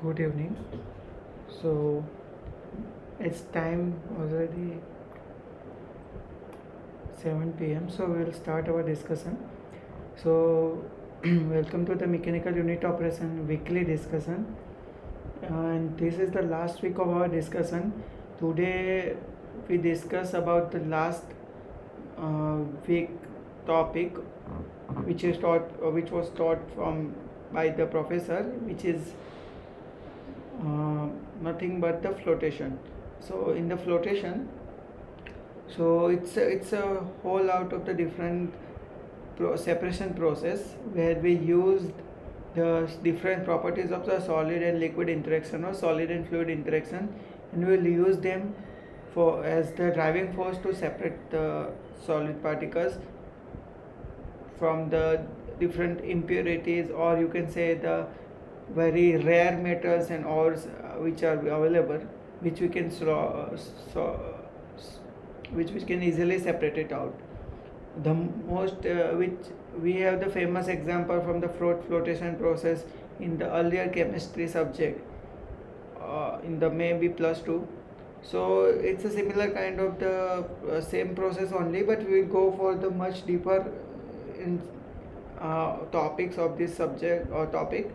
Good evening. So it's time already 7 p.m. So we'll start our discussion. So welcome to the mechanical unit operation weekly discussion. And this is the last week of our discussion. Today we discuss about the last week topic, which was taught from by the professor, which is nothing but the flotation. So in the flotation, so it's a whole out of the different separation process where we used the different properties of the solid and liquid interaction or solid and fluid interaction, and we'll use them for as the driving force to separate the solid particles from the different impurities, or you can say the very rare metals and ores which are available, which we can which we can easily separate it out. The most which we have the famous example from the flotation process in the earlier chemistry subject in the maybe +2. So it's a similar kind of the same process only, but we will go for the much deeper in topics of this subject or topic,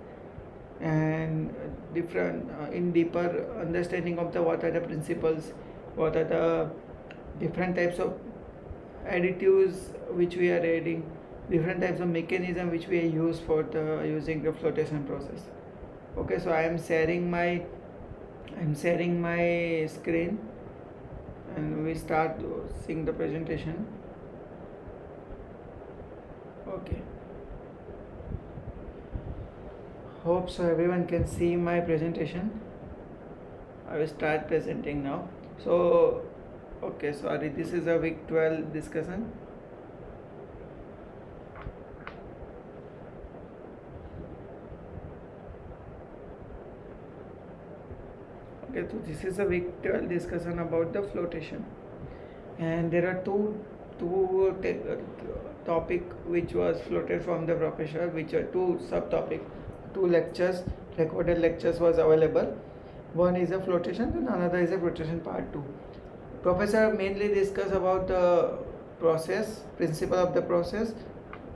and different in deeper understanding of the what are the principles, what are the different types of additives which we are adding, different types of mechanism which we use for the using the flotation process. Okay, so I'm sharing my screen, and we start seeing the presentation. Okay, hope so everyone can see my presentation. I will start presenting now. So okay, sorry, this is a week 12 discussion. Okay, so this is a week 12 discussion about the flotation, and there are two topic which was floated from the professor, which are two subtopic, two lectures, recorded lectures was available. One is a flotation and another is a flotation part 2. Professor mainly discuss about the process, principle of the process,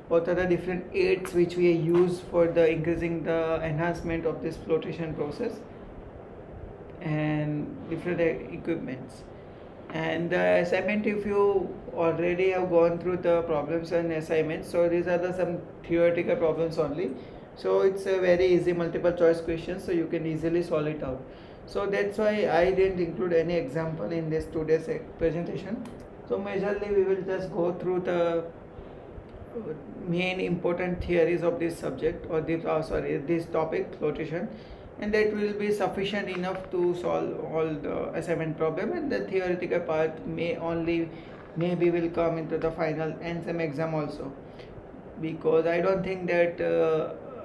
what are the different aids which we use for the increasing the enhancement of this flotation process, and different equipments. And the assignment, if you already have gone through the problems and assignments, so these are the some theoretical problems only. So it's a very easy multiple choice question, so you can easily solve it out. So that's why I didn't include any example in this today's presentation. So majorly we will just go through the main important theories of this subject, or this topic, flotation, and that will be sufficient enough to solve all the assignment problem, and the theoretical part maybe will come into the final and some exam also, because I don't think that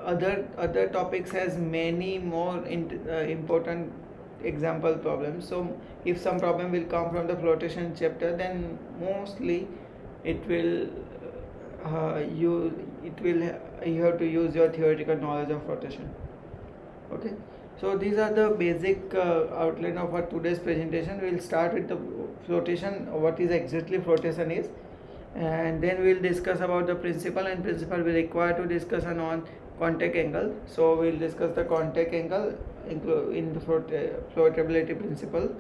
other topics has many more important example problems. So if some problem will come from the flotation chapter, then mostly it will you have to use your theoretical knowledge of flotation. Okay, so these are the basic outline of our today's presentation. We'll start with the flotation, what is exactly flotation is, and then we'll discuss about the principle, and principle we require to discuss on contact angle. So we'll discuss the contact angle in the floatability principle.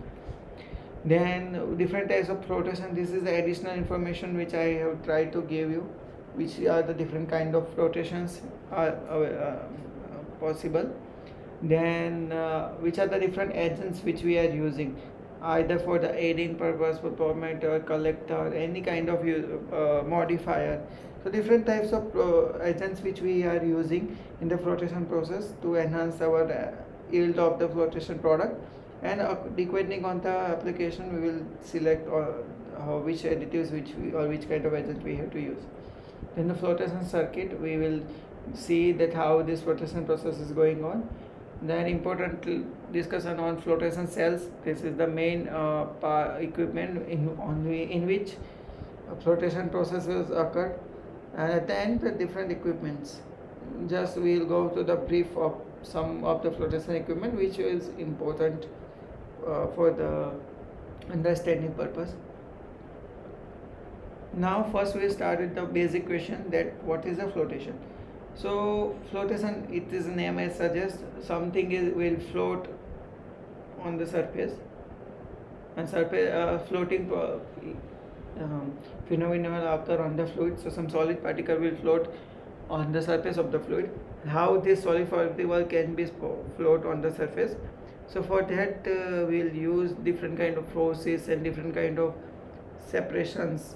Then different types of flotation. This is the additional information which I have tried to give you, which are the different kind of flotations are possible. Then which are the different agents which we are using, either for the aiding purpose, for permeator, collector, any kind of modifier. So different types of agents which we are using in the flotation process to enhance our yield of the flotation product, and depending on the application we will select which additives or which kind of agent we have to use. Then the flotation circuit, we will see that how this flotation process is going on. Then important discussion on flotation cells. This is the main equipment in which flotation processes occur, and at the end the different equipments. Just we will go to the brief of some of the flotation equipment which is important for the understanding purpose. Now first we start with the basic question that what is a flotation. So flotation, it is name as suggests, something will float on the surface, and surface floating phenomena will occur on the fluid. So some solid particle will float on the surface of the fluid. How this solid particle can be float on the surface? So for that we'll use different kind of forces and different kind of separations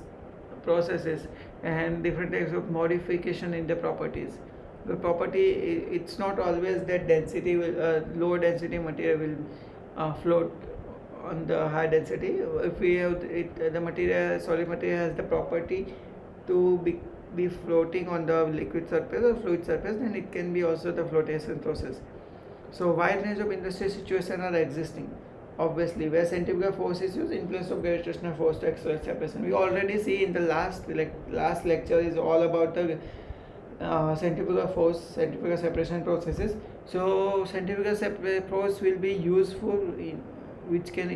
processes and different types of modification in the properties. The property, it's not always that density will low density material will float on the high density. If we have the material, solid material has the property to be floating on the liquid surface or fluid surface, then it can be also the flotation process. So wide range of industrial situations are existing, obviously, where centrifugal force is used in place of gravitational force to accelerate separation. We already see in the last lecture is all about the centrifugal force, centrifugal separation processes. So centrifugal force will be useful in which can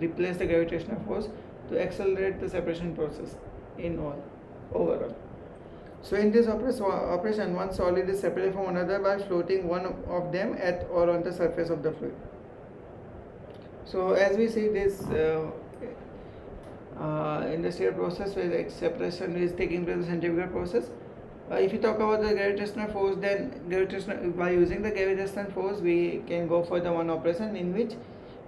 replace the gravitational force to accelerate the separation process in all overall. So in this operation, one solid is separated from another by floating one of them at or on the surface of the fluid. So as we see this industrial process where separation is taking place in the centrifugal process. If you talk about the gravitational force, then by using the gravitational force we can go for the one operation in which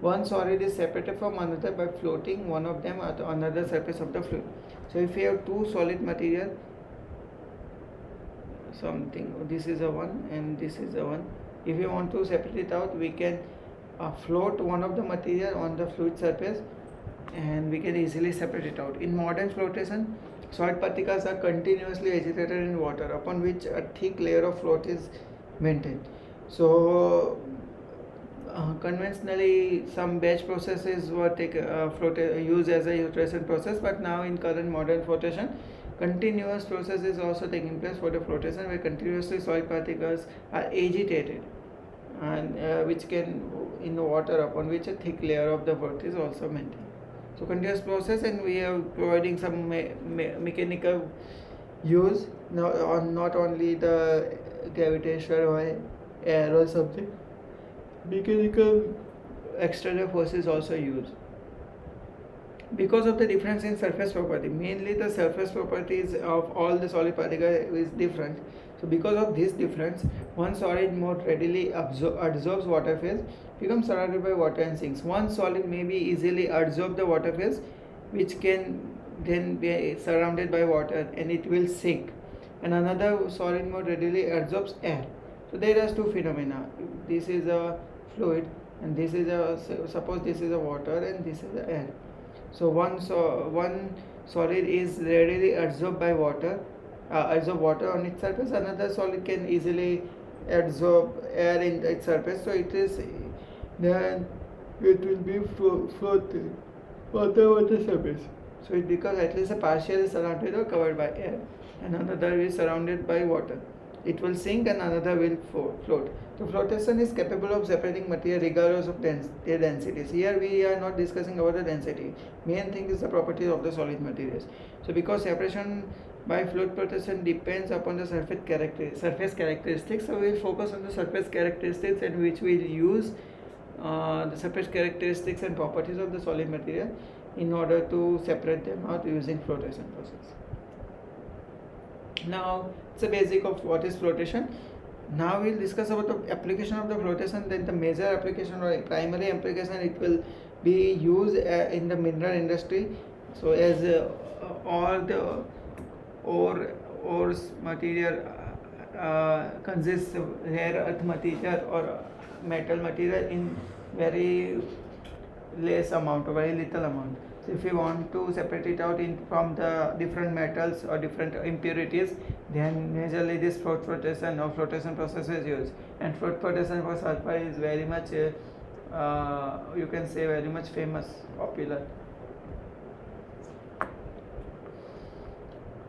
one solid is separated from another by floating one of them at another surface of the fluid. So if we have two solid material, something, this is a one and this is a one, if we want to separate it out, we can float one of the material on the fluid surface and we can easily separate it out. In modern flotation, solid particles are continuously agitated in water upon which a thick layer of float is maintained. So conventionally some batch processes were used as a filtration process, but now in current modern flotation, continuous process is also taking place for the flotation where continuously solid particles are agitated and which can in the water upon which a thick layer of the float is also maintained. So continuous process, and we are providing some mechanical use, not only the gravitation or air or something, mechanical external forces also used. Because of the difference in surface property, mainly the surface properties of all the solid particles is different. So because of this difference, one solid more readily absorbs water phase, becomes surrounded by water and sinks. One solid may be easily absorb the water phase, which can then be surrounded by water and it will sink. And another solid more readily absorbs air. So there are two phenomena. This is a fluid and this is suppose this is a water and this is the air. So one solid is readily absorbed by water, absorb water on its surface. Another solid can easily absorb air in its surface. So it is then it will be floating water on the surface. So it becomes at least a partially surrounded or covered by air, and another is surrounded by water. It will sink and another will float. So flotation is capable of separating material regardless of their densities. Here we are not discussing about the density. Main thing is the properties of the solid materials. So because separation by fluid flotation depends upon the surface characteristics, so we will focus on the surface characteristics and which we will use the surface characteristics and properties of the solid material in order to separate them out using flotation process. Now it's a basic of what is flotation. Now we'll discuss about the application of the flotation. Then the major application or primary application, it will be used in the mineral industry. So as all the ores material consists of rare earth material or metal material in very less amount or very little amount. So if you want to separate it out from the different metals or different impurities, then majorly this flotation or flotation process is used. And flotation for sulfur is very much you can say very much famous, popular.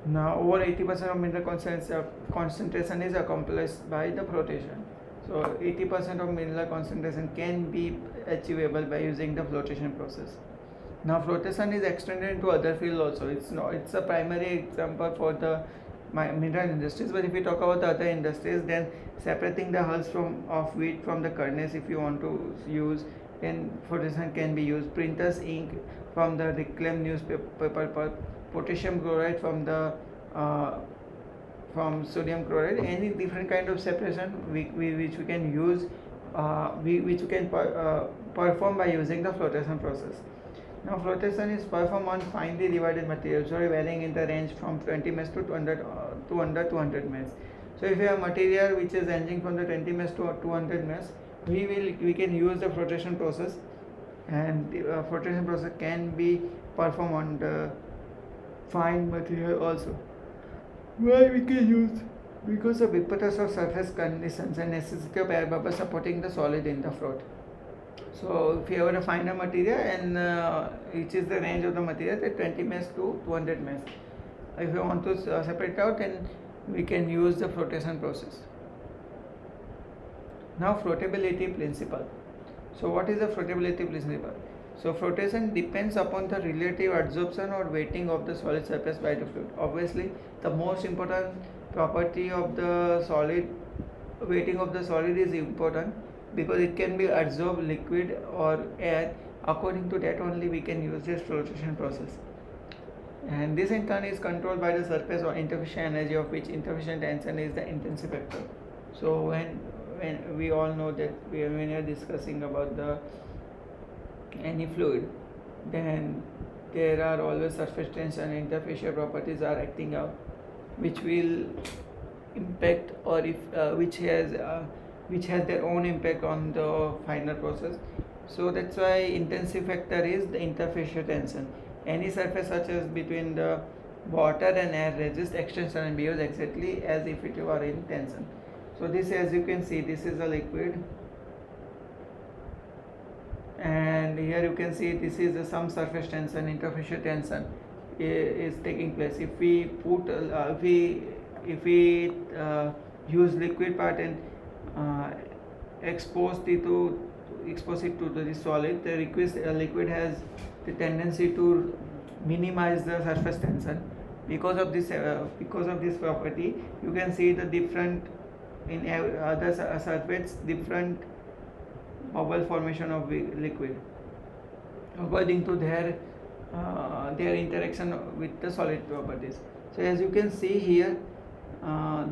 Now over 80% of mineral concentration is accomplished by the flotation. So 80% of mineral concentration can be achievable by using the flotation process. Now flotation is extended into other fields also. It's a primary example for the mineral industries, but if we talk about the other industries, then separating the hulls of wheat from the kernels, if you want to use, then flotation can be used. Printers ink from the reclaimed newspaper pulp, potassium chloride from the from sodium chloride, any different kind of separation which we can use, which we can perform by using the flotation process. Now flotation is performed on finely divided materials, varying in the range from 20 mesh to 200 mesh. So if you have material which is ranging from the 20 mesh to 200 mesh, we can use the flotation process, and the flotation process can be performed on the fine material also. Why we can use? Because of importance of surface conditions and necessity of air bubble supporting the solid in the float. So if you have a finer material and which is the range of the material, that 20 mesh to 200 mesh. If you want to separate out, then we can use the flotation process. Now floatability principle. So what is the floatability principle? So flotation depends upon the relative adsorption or weighting of the solid surface by the fluid. Obviously, the most important property of the solid, weighting of the solid is important, because it can be absorbed liquid or air. According to that only we can use this flotation process, and this in turn is controlled by the surface or interfacial energy, of which interfacial tension is the intensity factor. So when we all know that when we are discussing about the any fluid, then there are always surface tension and interfacial properties are acting out, which will impact, or if which has their own impact on the final process. So that's why intensive factor is the interfacial tension. Any surface such as between the water and air resists extension and behaves exactly as if it were in tension. So this, as you can see, this is a liquid, and here you can see this is some surface tension, interfacial tension is taking place. If we put if we use liquid part and expose it to the solid, the liquid has the tendency to minimize the surface tension. Because of this property, you can see the different in other surface different bubble formation of liquid according to their interaction with the solid properties. So as you can see here,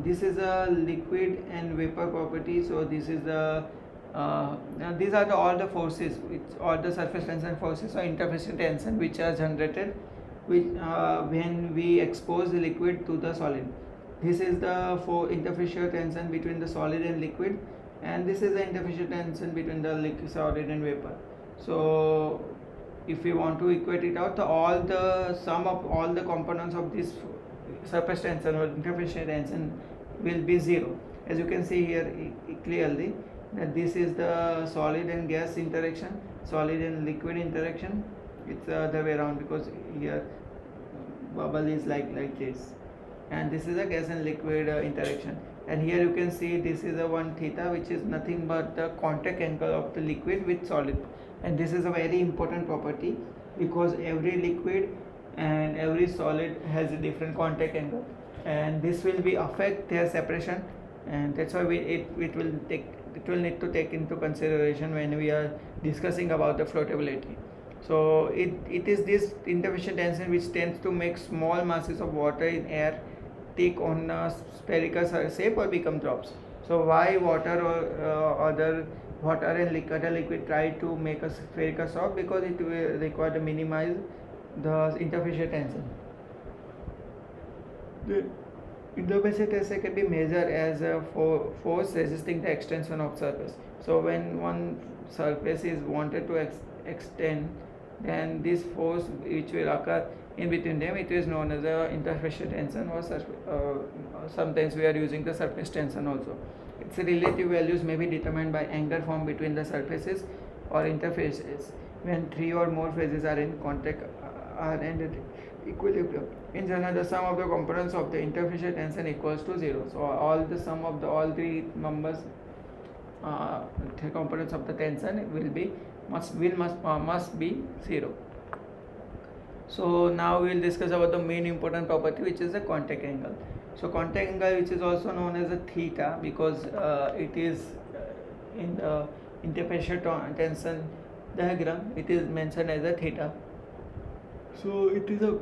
this is a liquid and vapor property. So this is the these are all the forces, which all the surface tension forces or interfacial tension which are generated when we expose the liquid to the solid. This is the interfacial tension between the solid and liquid, and this is the interfacial tension between the liquid, solid and vapor. So if we want to equate it out, all the sum of all the components of this surface tension or interfacial tension will be zero. As you can see here clearly, that this is the solid and gas interaction, solid and liquid interaction. It's the other way around, because here bubble is like this, and this is a gas and liquid interaction. And here you can see this is a 1 theta, which is nothing but the contact angle of the liquid with solid. And this is a very important property, because every liquid and every solid has a different contact angle, and this will be affect their separation, and that's why it will need to take into consideration when we are discussing about the floatability. So it is this interfacial tension which tends to make small masses of water in air take on a spherical shape or become drops. So why water or other water and liquid try to make a spherical shape? Because it will require to minimize the interfacial tension. The interfacial tension can be measured as a force resisting the extension of surface. So when one surface is wanted to extend, then this force which will occur in between them, it is known as the interfacial tension, or sometimes we are using the surface tension also. Its relative values may be determined by angle formed between the surfaces or interfaces when 3 or more phases are in contact are in equilibrium. In general, the sum of the components of the interfacial tension equals to 0. So all the sum of all three numbers three components of the tension must be 0. So now we will discuss about the main important property, which is the contact angle. So contact angle, which is also known as a theta, because it is in the interfacial tension diagram, it is mentioned as a theta. So it is a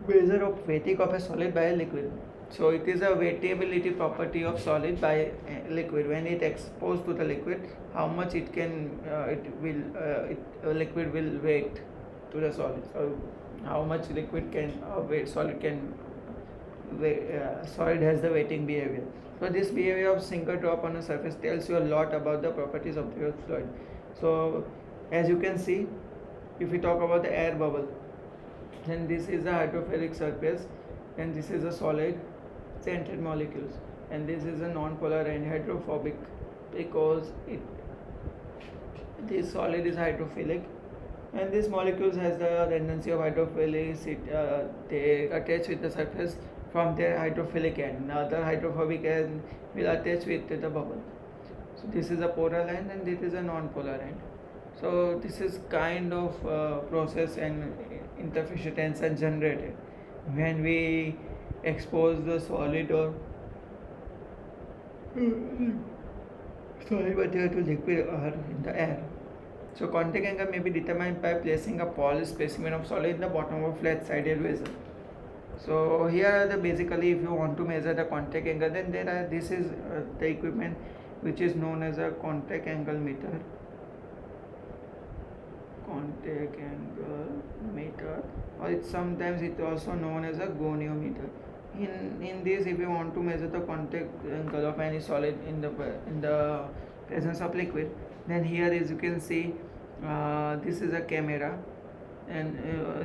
measure of weighting of a solid by a liquid. So it is a weightability property of solid by a liquid. When it exposed to the liquid, how much it can liquid will weight to the solid. So how much liquid can solid can solid has the weighting behavior. So this behavior of single drop on a surface tells you a lot about the properties of the fluid. So as you can see, if we talk about the air bubble, then this is a hydrophilic surface, and this is a solid centered molecules, and this is a non-polar and hydrophobic, because this solid is hydrophilic, and these molecules has the tendency of hydrophilicity. They attach with the surface from their hydrophilic end. Now the hydrophobic end will attach with the bubble. So this is a polar end and this is a non-polar end. So this is kind of process and interfacial tension generated when we expose the solid or solid material to liquid or in the air. So contact angle may be determined by placing a polished specimen of solid in the bottom of a flat-sided vessel. So here basically, if you want to measure the contact angle, then this is the equipment which is known as a contact angle meter. Contact angle meter, or sometimes it also known as a goniometer. In this, if you want to measure the contact angle of any solid in the presence of liquid, then here, as you can see, this is a camera, and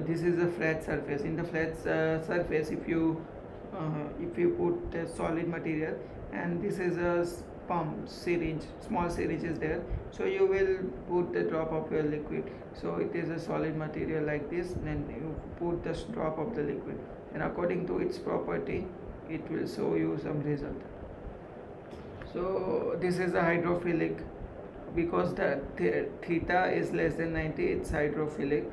this is a flat surface. In the flat surface, if you put a solid material, and this is a pump syringe, small syringe is there, so you will put the drop of your liquid. So it is a solid material like this, then you put the drop of the liquid, and according to its property, it will show you some result. So this is a hydrophilic, because the theta is less than 90, it's hydrophilic.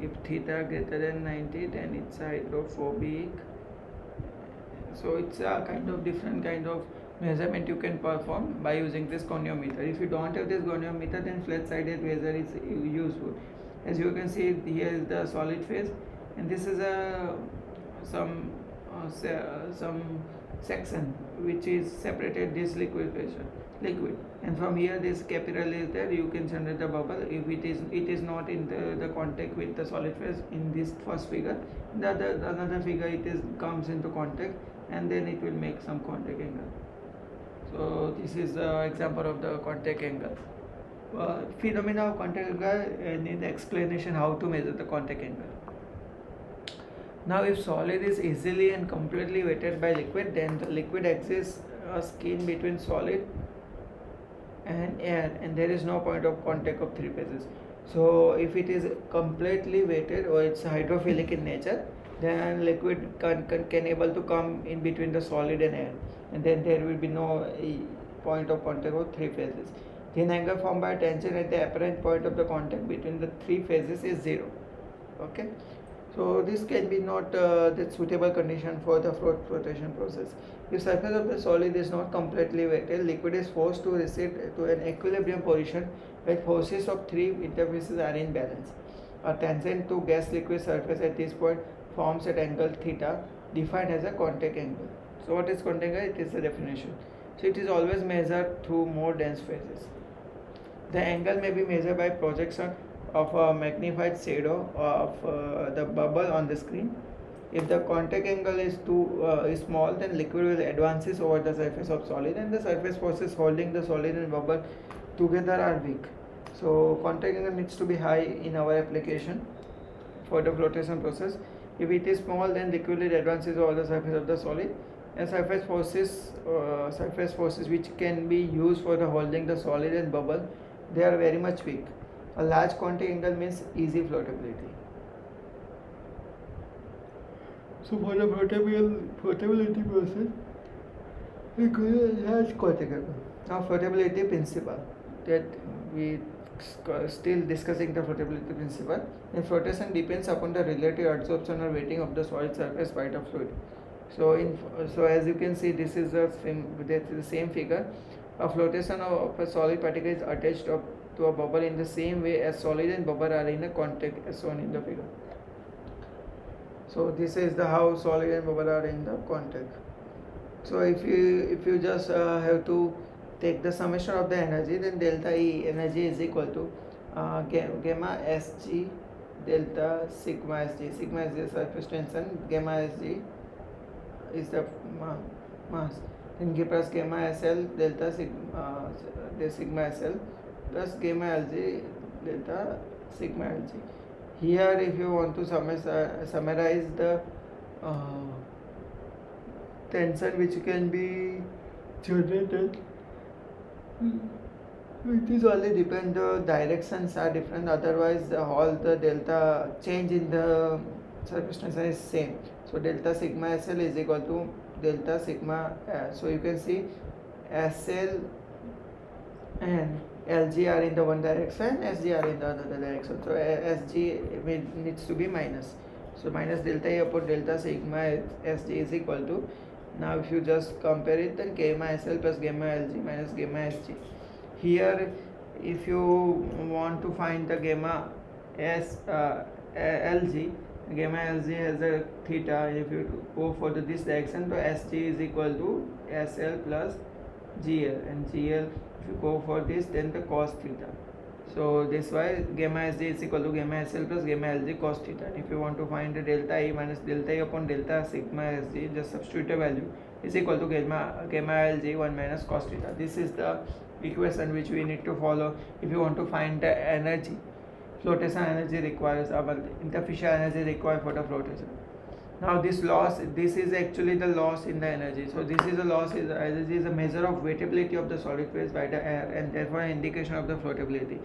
If theta greater than 90, then it's hydrophobic. So it's a kind of different kind of measurement you can perform by using this goniometer. If you don't have this goniometer, then flat-sided measure is useful. As you can see, here is the solid phase, and this is some section which is separated this liquid, and from here this capital is there. You can generate the bubble. If it is not in the contact with the solid phase in this first figure, another figure it comes into contact, and then it will make some contact angle. So this is the example of the contact angle. Phenomena of contact angle, and in the explanation how to measure the contact angle. Now, if solid is easily and completely weighted by liquid, then the liquid exists a skin between solid and air, and there is no point of contact of three phases. So if it is completely weighted or it's hydrophilic in nature, then liquid can able to come in between the solid and air, and then there will be no point of contact of three phases. Thin angle formed by tension at the apparent point of the contact between the three phases is 0. Okay. So this can be not the suitable condition for the flotation process. If surface of the solid is not completely weighted, liquid is forced to recede to an equilibrium position where forces of three interfaces are in balance. A tangent to gas liquid surface at this point forms at angle theta, defined as a contact angle. So what is contact angle? It is the definition. So it is always measured through more dense phases. The angle may be measured by projection of a magnified shadow of the bubble on the screen. If the contact angle is is small, then liquid will advances over the surface of solid, and the surface forces holding the solid and bubble together are weak. So contact angle needs to be high in our application for the flotation process. If it is small, then liquid advances over the surface of the solid, and surface forces which can be used for the holding the solid and bubble, they are very much weak. A large contact angle means easy floatability. So for the floatability process, it has quantitative. Now floatability principle, that we still discussing the floatability principle. The flotation depends upon the relative absorption or weighting of the solid surface by the fluid. So as you can see, this is the same figure. A flotation of a solid particle is attached to a bubble in the same way as solid and bubble are in a contact as shown in the figure. So this is the how solid and bubble are in the contact. So if you just have to take the summation of the energy, then delta E energy is equal to gamma Sg delta sigma Sg. Sigma is the surface tension, gamma Sg is the mass. Then plus gamma Sl delta sigma Sl plus gamma Lg delta sigma Lg. Here, if you want to summarize the tension which can be generated, it is only depend the directions are different, otherwise all the delta change in the surface tension is same. So delta sigma Sl is equal to delta sigma, so you can see Sl and Lg are in the one direction, Sg are in the other direction. So Sg needs to be minus. So minus delta E upon delta sigma Sg is equal to, now if you just compare it, then gamma Sl plus gamma Lg minus gamma Sg. Here if you want to find the gamma Lg, gamma Lg has a theta. If you go for this direction, so Sg is equal to Sl plus Gl, and Gl, if you go for this, then the cos theta. So this why gamma Sg is equal to gamma Sl plus gamma Lg cos theta. And if you want to find the delta E minus delta E upon delta sigma Sg, just substitute the value, is equal to gamma Lg 1 minus cos theta. This is the equation which we need to follow if you want to find the energy. Flotation energy requires our interfacial energy required for the flotation. Now this loss, this is actually the loss in the energy. So this is a loss, energy is a measure of weightability of the solid phase by the air, and therefore an indication of the floatability.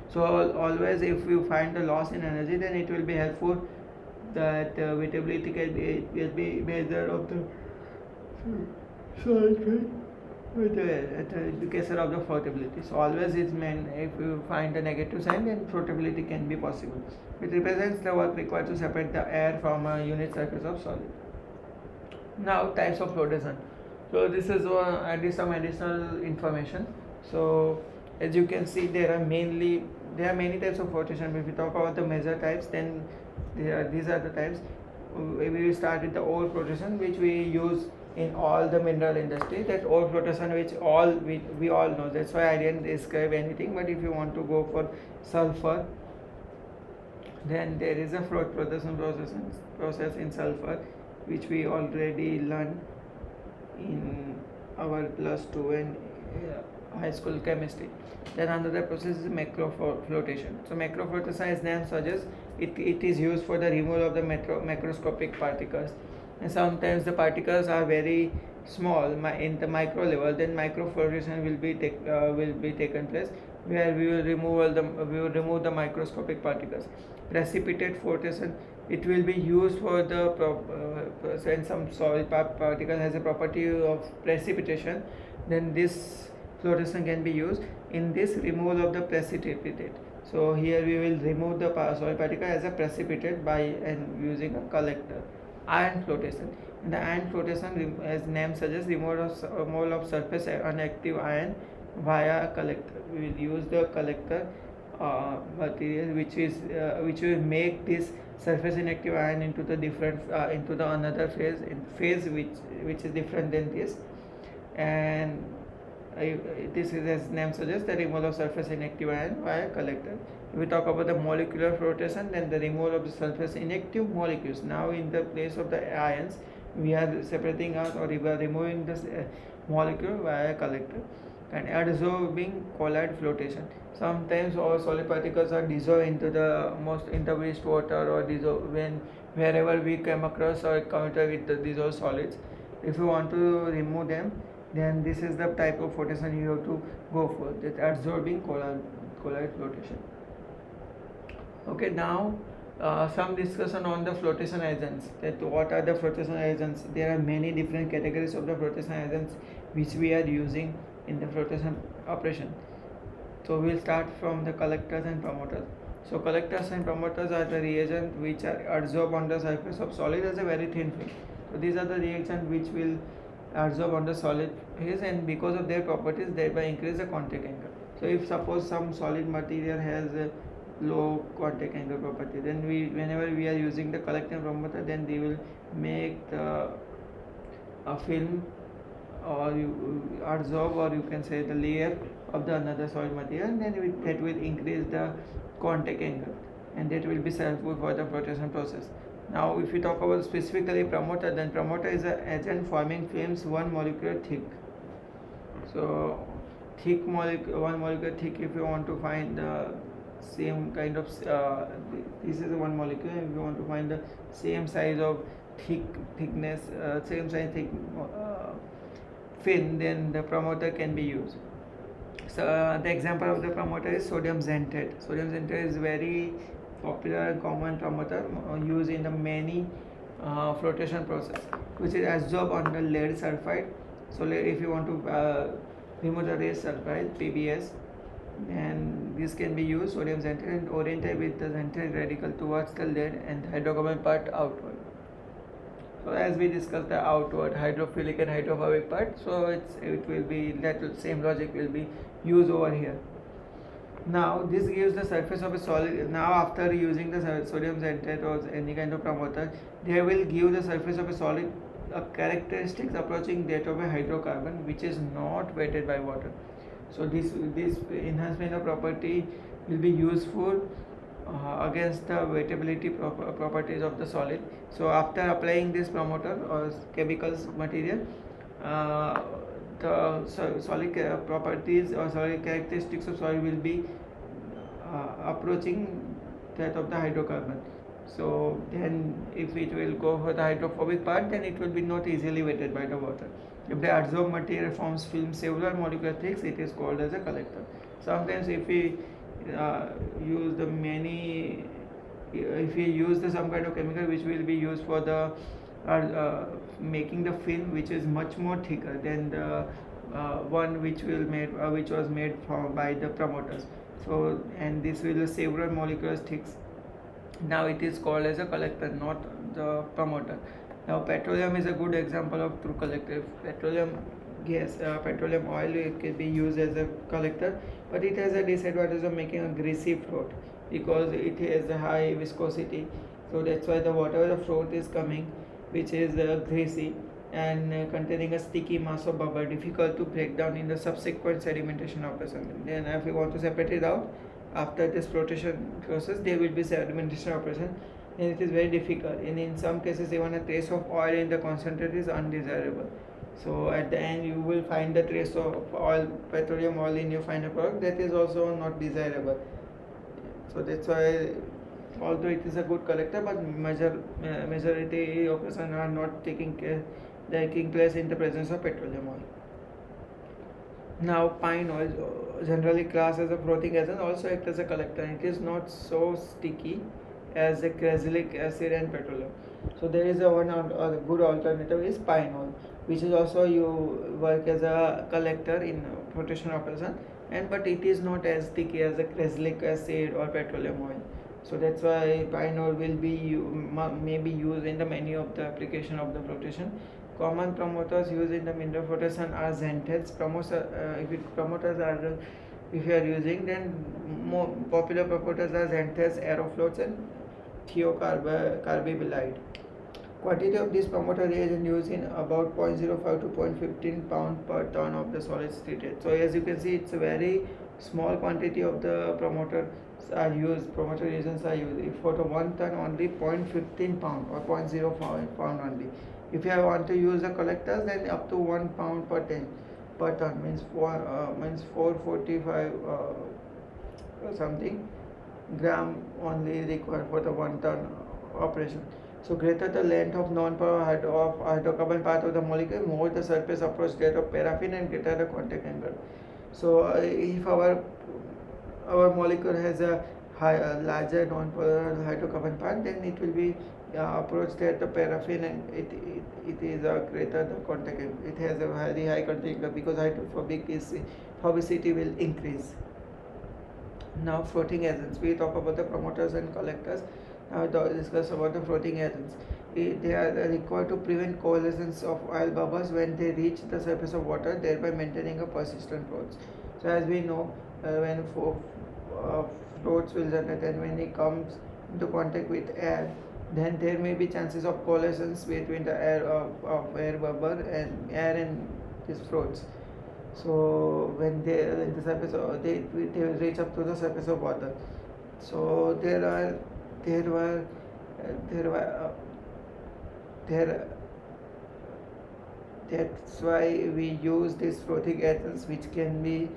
So always if you find the loss in energy, then it will be helpful that weightability will be measure of the solid phase with the indication of the floatability. So always it's meant, if you find a negative sign, then floatability can be possible. It represents the work required to separate the air from a unit surface of solid. Now types of flotation. So this is some additional information. So as you can see, there are many types of flotation. If we talk about the major types, then these are the types. We will start with the ore flotation, which we use in all the mineral industry. That ore flotation which we all know. That's why I didn't describe anything. But if you want to go for sulfur, then there is a flotation process in sulfur, which we already learned in our +2 and high school chemistry. Then another process is macro flotation. So macro flotation, as name suggests, it is used for the removal of the macroscopic particles. And sometimes the particles are very small in the micro level, then micro flotation will be taken place, where we will remove the microscopic particles. Precipitate flotation, it will be used for the when some solid particle has a property of precipitation, then this flotation can be used in this removal of the precipitate. So here we will remove the solid particle as a precipitate by using a collector. Ion flotation. In the ion flotation, as name suggests, removal of surface inactive ion via a collector. We will use the collector material which will make this surface inactive ion into the into the another phase which is different than this, and this is, as name suggests, the removal of surface inactive ion via collector. If we talk about the molecular flotation, then the removal of the surface inactive molecules. Now in the place of the ions, we are separating out, or we are removing this molecule via collector. And adsorbing colloid flotation. Sometimes all solid particles are dissolved into the wastewater, or wherever we come across or encounter with the dissolved solids. If you want to remove them, then this is the type of flotation you have to go for, that adsorbing colloid flotation. Okay, now some discussion on the flotation agents, that what are the flotation agents. There are many different categories of the flotation agents which we are using in the flotation operation. So we'll start from the collectors and promoters. So collectors and promoters are the reagents which are adsorbed on the surface of solid as a very thin film. So these are the reagents which will adsorb on the solid phase, and because of their properties thereby increase the contact angle. So if suppose some solid material has a low contact angle property, then whenever we are using the collector and promoter, then they will make the a film, or you adsorb, or you can say the layer of the another solid material, and then that will increase the contact angle, and that will be helpful for the flotation process. Now if we talk about specifically promoter, then promoter is an agent forming films one molecule thick. So thick molecule, one molecule thick, if you want to find the same kind of this is one molecule, if you want to find the same size of thickness, same size thick fin, then the promoter can be used. So the example of the promoter is sodium xanthate. Sodium xanthate is very popular and common promoter used in the many flotation process, which is adsorbed on the lead sulfide. So if you want to remove the lead sulfide, PBS, and this can be used, sodium xanthate, and oriented with the xanthate radical towards the lead and the hydrocarbon part outward. So as we discussed the outward hydrophilic and hydrophobic part, so it will be that same logic will be used over here. Now this gives the surface of a solid. Now after using the sodium xanthate or any kind of promoter, they will give the surface of a solid characteristics approaching that of a hydrocarbon which is not weighted by water. So this enhancement of property will be useful against the weightability properties of the solid. So after applying this promoter or chemicals material, the solid properties or solid characteristics of solid will be approaching that of the hydrocarbon. So then if it will go for the hydrophobic part, then it will be not easily weighted by the water. If the adsorbed material forms film several molecular thick, it is called as a collector. Sometimes if we use the many, if we use the some kind of chemical which will be used for the making the film which is much more thicker than the one which was made by the promoters. So and this will several molecular thicks. Now it is called as a collector, not the promoter. Now petroleum is a good example of true collector. Petroleum gas, petroleum oil, it can be used as a collector, but it has a disadvantage of making a greasy float because it has a high viscosity. So that's why the whatever the float is coming, which is greasy and containing a sticky mass of bubble, difficult to break down in the subsequent sedimentation operation. Then if you want to separate it out after this flotation process, there will be sedimentation operation, and it is very difficult, and in some cases even a trace of oil in the concentrate is undesirable. So at the end you will find the trace of oil, petroleum oil, in your final product, that is also not desirable. So that's why although it is a good collector, but majority of person are not taking place in the presence of petroleum oil. Now pine oil, generally classed as a floating agent, also acts as a collector. It is not so sticky as the cresolic acid and petroleum. So there is a good alternative is pine oil, which is also you work as a collector in flotation operation, and but it is not as sticky as the cresolic acid or petroleum oil. So that's why pine oil will be maybe used in the many of the application of the flotation. Common promoters used in the mineral flotation are xanthates. Promoters are, if you are using, then more popular promoters are xanthates, aerofloats, and thiocarbamide. Quantity of this promoter reagent used in about 0.05 to 0.15 pound per ton of the solids treated. So as you can see, it's a very small quantity of the promoters are used. Promoter reagents are used. If for the 1 ton only 0.15 pound or 0.05 pound only. If you want to use the collectors, then up to 1 pound per ton means 445 something gram only required for the 1 ton operation. So greater the length of non-polar hydrocarbon part of the molecule, more the surface approach that of paraffin, and greater the contact angle. So if our molecule has a larger non-polar hydrocarbon part, then it will be approached at the paraffin, and it is greater the contact. It has a very high contact because hydrophobic is phobicity will increase. Now floating agents. We talk about the promoters and collectors. Now we discuss about the floating agents. They are required to prevent coalescence of oil bubbles when they reach the surface of water, thereby maintaining a persistent floats. So as we know, when uh, floats will generate, and when it comes into contact with air, then there may be chances of coalescence between the air of air bubble and air and these floats. So when they in the surface they will reach up to the surface of water. So there were there were there that's why we use these floating agents which can be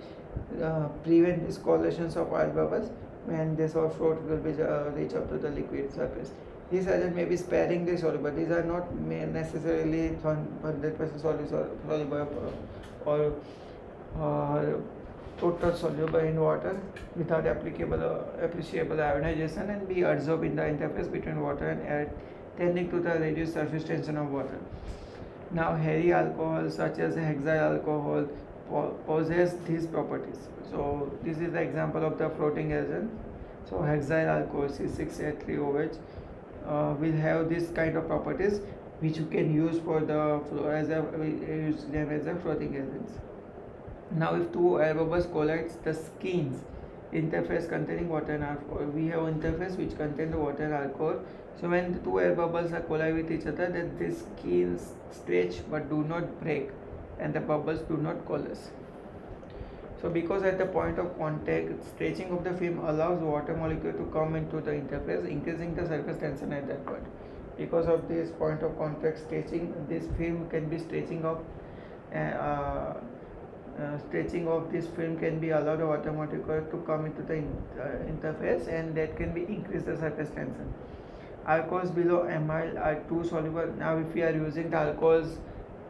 prevent these collisions of oil bubbles when this or float will be reach up to the liquid surface. These agents may be sparingly soluble. These are not necessarily 100% soluble or total soluble in water without appreciable ionization, and be absorbed in the interface between water and air, tending to the reduced surface tension of water. Now, heavy alcohols such as hexyl alcohol possess these properties. So, this is the example of the floating agent. So, hexyl alcohol C6H3OH will have this kind of properties which you can use for the use them as a floating agents. Now, if two air bubbles collides, the skins interface containing water and alcohol. We have interface which contain the water and alcohol. So when the two air bubbles are collide with each other, then the skins stretch but do not break, and the bubbles do not coalesce. So because at the point of contact, stretching of the film allows water molecule to come into the interface, increasing the surface tension at that point. Because of this point of contact stretching, this film can be stretching of stretching of this film can be allowed the water molecule to come into the interface, and that can be increase the surface tension. Alcohols below amyl are too soluble. Now if we are using the alcohols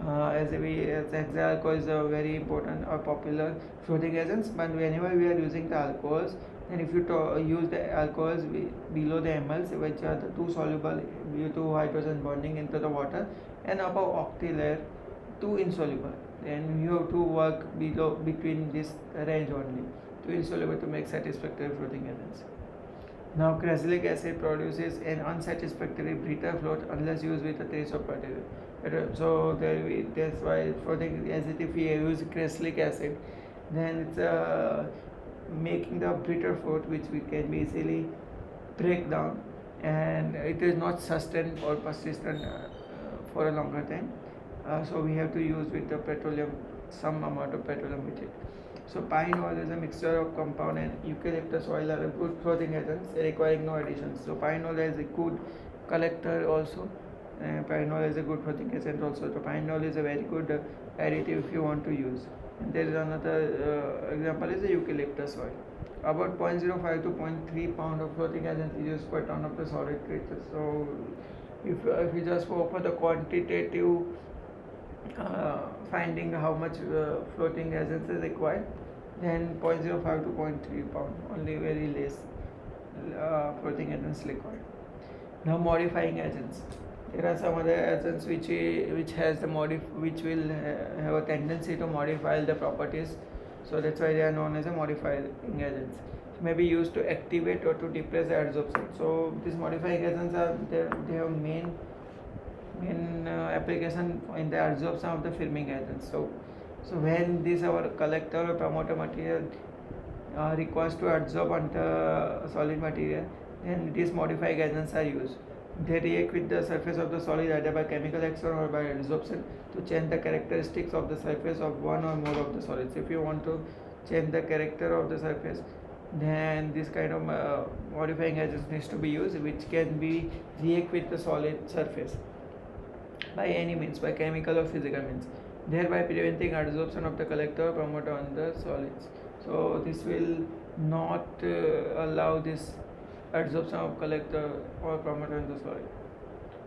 as hexyl alcohol is a very important or popular floating agents, but whenever we are using the alcohols, then if you use the alcohols below the amyls, which are the too soluble due to hydrogen bonding into the water, and above octyl layer too insoluble, then you have to work between this range only, too insoluble to make satisfactory floating agents. Now, crassilic acid produces an unsatisfactory brittle float unless used with a trace of particle. So that's why floating acid, if we use crassilic acid, then it's making the brittle float which we can be easily break down, and it is not sustained or persistent for a longer time. So we have to use with the petroleum, some amount of petroleum with it. So pine oil is a mixture of compound, and eucalyptus oil are a good floating agents requiring no additions. So pine oil is a good collector also. Pine oil is a good floating agent also. So pine oil is a very good additive if you want to use. And there is another example is the eucalyptus oil. About 0.05 to 0.3 pound of floating agent is used per ton of the solid creatures. So if you just go for the quantitative finding how much floating agents is required, then 0.05 to 0.3 pound, only very less floating agents required. Now modifying agents. There are some other agents which has the which will have a tendency to modify the properties. So that's why they are known as a modifying agents. May be used to activate or to depress the adsorption. So these modifying agents are they have main application in the adsorption of the filming agents. So when this our collector or promoter material requires to adsorb on the solid material, then these modifying agents are used. They react with the surface of the solid either by chemical action or by adsorption to change the characteristics of the surface of one or more of the solids. If you want to change the character of the surface, then this kind of modifying agents needs to be used, which can be react with the solid surface by any means, by chemical or physical means, thereby preventing adsorption of the collector or promoter on the solids. So this will not allow this adsorption of collector or promoter in the solid.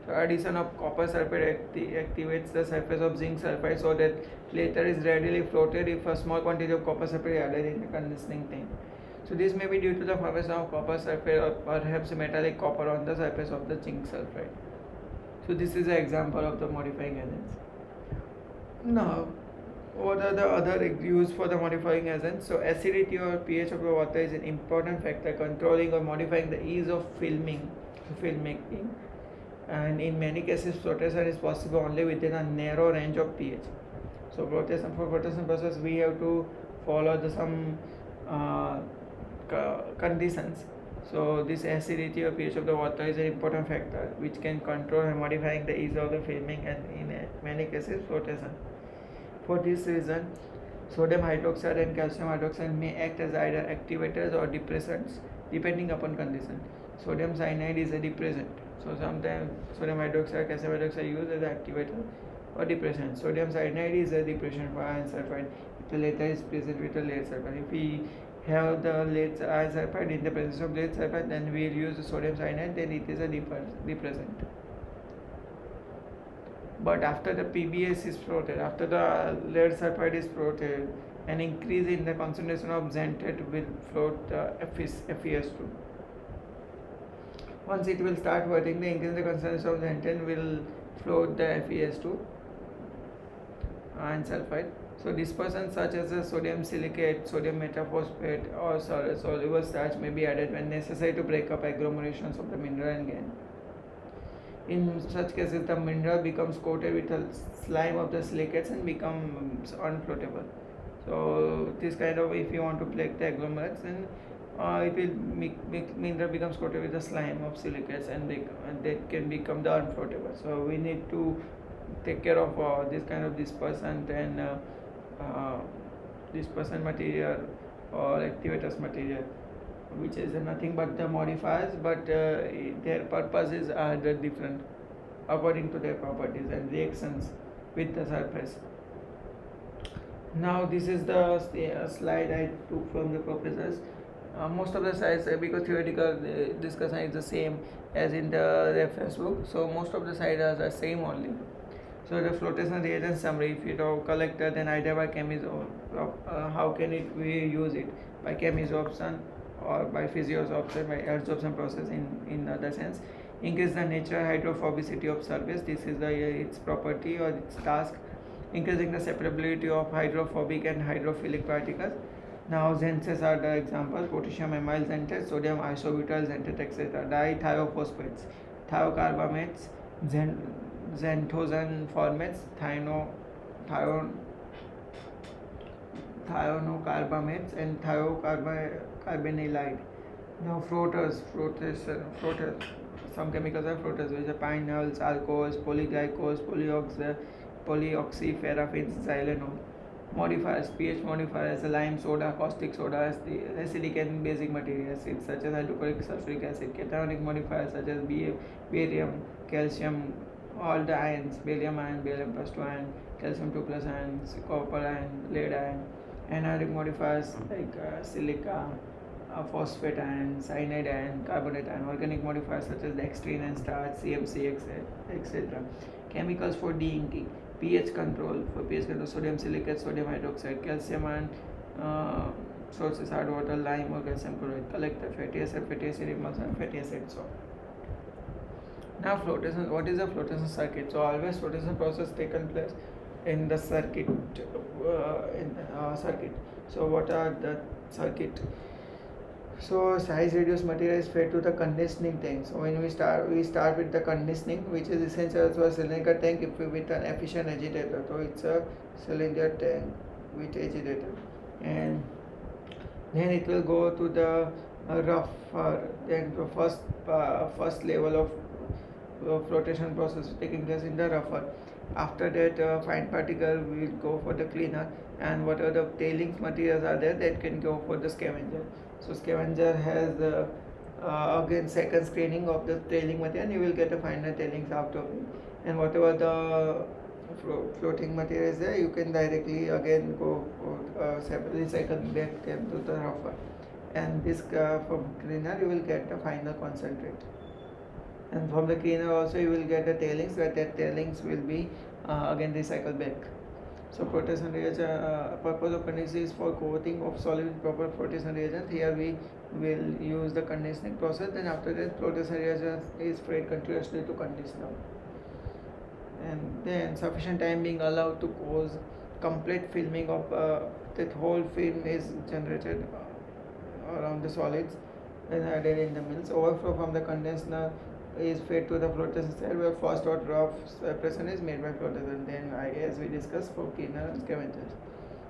So addition of copper sulfate activates the surface of zinc sulfide so that later is readily floated if a small quantity of copper sulfate is added in the conditioning tank. So this may be due to the formation of copper sulfate or perhaps metallic copper on the surface of the zinc sulfide. So this is an example of the modifying agents. Now, what are the other use for the modifying agents? So acidity or pH of the water is an important factor controlling or modifying the ease of filmmaking, and in many cases flotation is possible only within a narrow range of pH. So for flotation process we have to follow some uh, conditions. So this acidity or pH of the water is an important factor which can control and modifying the ease of the filming and in many cases flotation. For this reason, sodium hydroxide and calcium hydroxide may act as either activators or depressants depending upon condition. Sodium cyanide is a depressant. So sometimes sodium hydroxide, calcium hydroxide used as an activator or depressant. Sodium cyanide is a depressant for iron sulfide. The latter is present with the lead sulfide. If we have the lead iron sulfide in the presence of lead sulfide, then we will use the sodium cyanide, then it is a depressant. But after the PBS is floated, after the lead sulfide is floated, an increase in the concentration of xanthate will float the FeS2. Once it will start working, the increase in the concentration of xanthate will float the FeS2 and sulfide. So dispersants such as the sodium silicate, sodium metaphosphate or soluble starch may be added when necessary to break up agglomerations of the mineral and gangue. In such cases, the mineral becomes coated with a slime of the silicates and becomes unfloatable. So this kind of, if you want to break the agglomerates, then it will mineral becomes coated with the slime of silicates and they can become the unfloatable. So we need to take care of this kind of dispersant and dispersant material or activators material, which is nothing but the modifiers, but their purposes are different according to their properties and reactions with the surface. Now this is the slide I took from the professors. Most of the slides, because theoretical discussion is the same as in the reference book, so most of the slides are the same only. So the flotation reagent summary, if you have collected, then either by how can we use it? By chemisorption or by physiosorption, by adsorption process in other sense. Increase the natural hydrophobicity of surface. This is its property or its task. Increasing the separability of hydrophobic and hydrophilic particles. Now xanthates are the examples: potassium amyl xanthate, sodium isobutyl xanthate, etc. Dithiophosphates, thiocarbamates, xanthosan formates, thionocarbamates and thiocarbamylide. Now floaters, some chemicals are floaters, which are pinols, alcohols, polyglycols, polyoxyparaffins, xylenol. Modifiers, pH modifiers, lime soda, caustic soda, acidic and basic materials such as hydrochloric sulfuric acid. Cationic modifiers such as barium, calcium, all the ions, barium ion, barium plus 2 ion, calcium 2 plus ion, copper ion, lead ion. Anionic modifiers like silica, phosphate ion, cyanide ion, carbonate ion. Organic modifiers such as dextrine and starch, CMC, etc. Chemicals for de-inking. pH control, for pH control, sodium silicate, sodium hydroxide, calcium ion sources, hard water, lime or calcium chloride, collector, fatty acid emulsion, fatty acid salt. Now flotation, what is a flotation circuit? So always flotation process taken place in the circuit. So what are the circuit? So size reduced material is fed to the conditioning tank. So when we start with the conditioning, which is essential for a cylinder tank equipped with an efficient agitator. So it's a cylinder tank with agitator, and then it will go to the rougher. Then the first level of flotation process taking place in the rougher. After that, fine particle will go for the cleaner, and whatever the tailings materials are there, that can go for the scavenger. So scavenger has again second screening of the tailing material, and you will get a final tailings out of it. And whatever the floating material is there, you can directly again go recycle back them to the rougher. And this from cleaner you will get the final concentrate. And from the cleaner also you will get the tailings, where that tailings will be again recycled back. So flotation reagent, purpose of conditioning is for coating of solid with proper flotation reagent. Here we will use the conditioning process. Then after that, flotation reagent is sprayed continuously to conditioner. And then sufficient time being allowed to cause complete filming of that whole film is generated around the solids and added in the mills. Overflow from the condenser is fed to the flotation cell where first order of separation is made by flotation. Then as we discussed for cleaner and scavengers.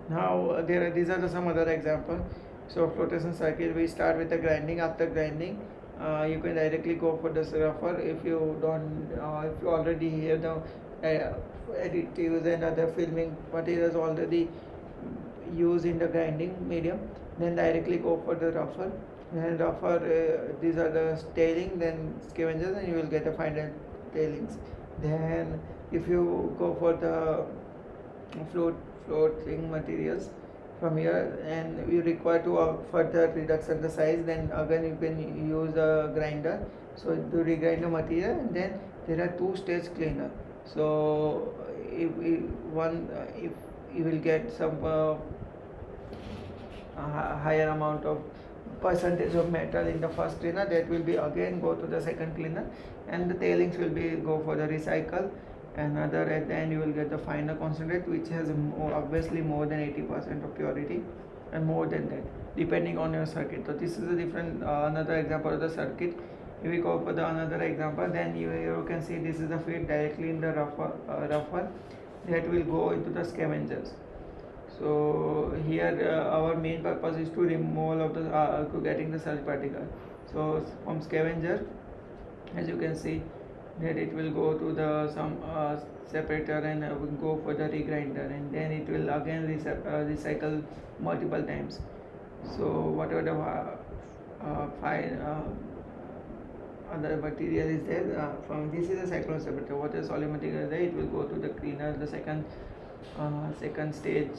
Now these are some other examples. So flotation circuit, we start with the grinding. After grinding, you can directly go for the rougher if you don't if you already have the additives and other filming materials already used in the grinding medium, then directly go for the rougher. And rougher, these are the tailing, then scavengers, and you will get the final tailings. Then if you go for the floating materials from here and you require to further reduction the size, then again you can use a grinder. So to regrind the material, and then there are two stage cleaner. So if you will get some higher amount of percentage of metal in the first cleaner, that will be again go to the second cleaner, and the tailings will be go for the recycle. Another at the end you will get the final concentrate, which has obviously more than 80% of purity and more than that depending on your circuit. So this is a different another example of the circuit. If we go for the another example, then you can see this is the feed directly in the rougher that will go into the scavengers. So here our main purpose is to remove of the getting the solid particle. So from scavenger, as you can see, that it will go to the some separator and will go for the regrinder, and then it will again recycle multiple times. So whatever the fine other material is there, from this is a cyclone separator. What is solid material is there, it will go to the cleaner, the second stage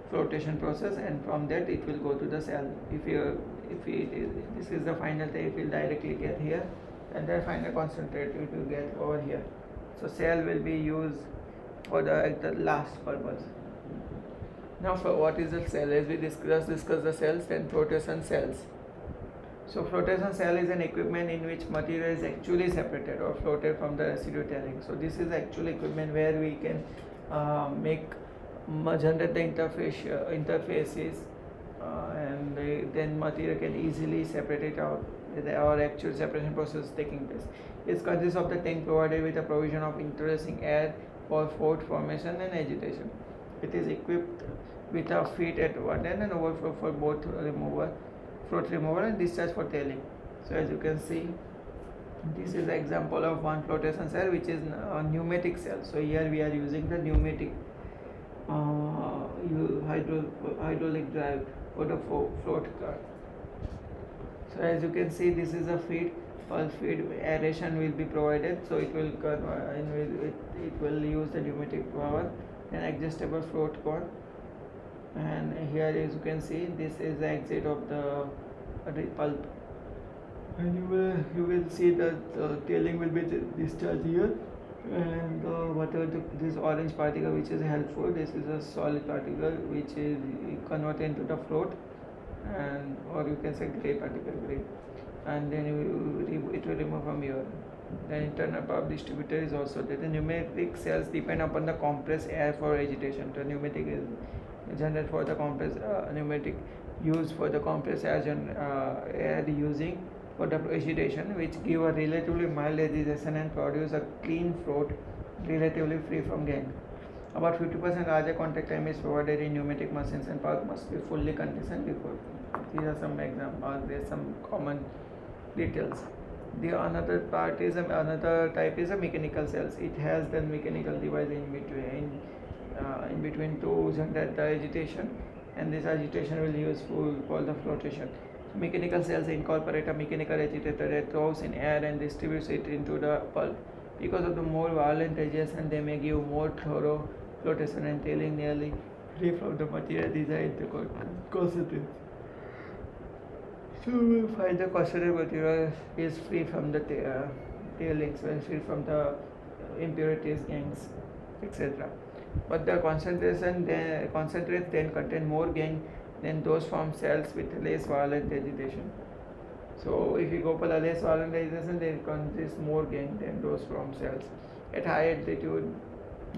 flotation process, and from that it will go to the cell. This is the final thing, it will directly get here, and then final concentrate it will get over here. So cell will be used for the last purpose. Now for what is the cell, as we discuss the cells, then flotation cells. So flotation cell is an equipment in which material is actually separated or floated from the residue tailing. So this is actual equipment where we can generate the interfaces and then material can easily separate it out. Our actual separation process is taking place. It consists of the tank provided with a provision of introducing air for float formation and agitation. It is equipped with a feed at one end and overflow for both float removal and discharge for tailing. So as you can see, this is an example of one flotation cell, which is a pneumatic cell. So here we are using the pneumatic hydraulic drive for the float car. So as you can see, this is a feed. Pulse feed aeration will be provided, so it will use the pneumatic power and adjustable float cord. And here, as you can see, this is the exit of the pulp, and you will see that tailing will be discharged here, and whatever this orange particle which is helpful, this is a solid particle which is converted into the float, and or you can say gray particle, and then it will remove from here. The internal power distributor is also there. The pneumatic cells depend upon the compressed air for agitation. The pneumatic is generated for the compressed pneumatic used for the compressed air using for the agitation, which give a relatively mild agitation and produce a clean float relatively free from gangue. About 50% larger contact time is provided in pneumatic machines, and pulp must be fully conditioned before. These are some examples. There are some common details. The another type is a mechanical cells. It has the mechanical device in between to generate the agitation, and this agitation will use for the flotation. Mechanical cells incorporate a mechanical agitator that throws in air and distributes it into the pulp. Because of the more violent agitation, they may give more thorough flotation and tailing nearly free from the material desired to concentrate. So we find the concentrated material is free from the tailings, free from the impurities, gangs, etc. but the concentrates then contain more gain than those from cells with less violent agitation. So if you go for the less violent agitation, they consist more gain than those from cells. At high altitude,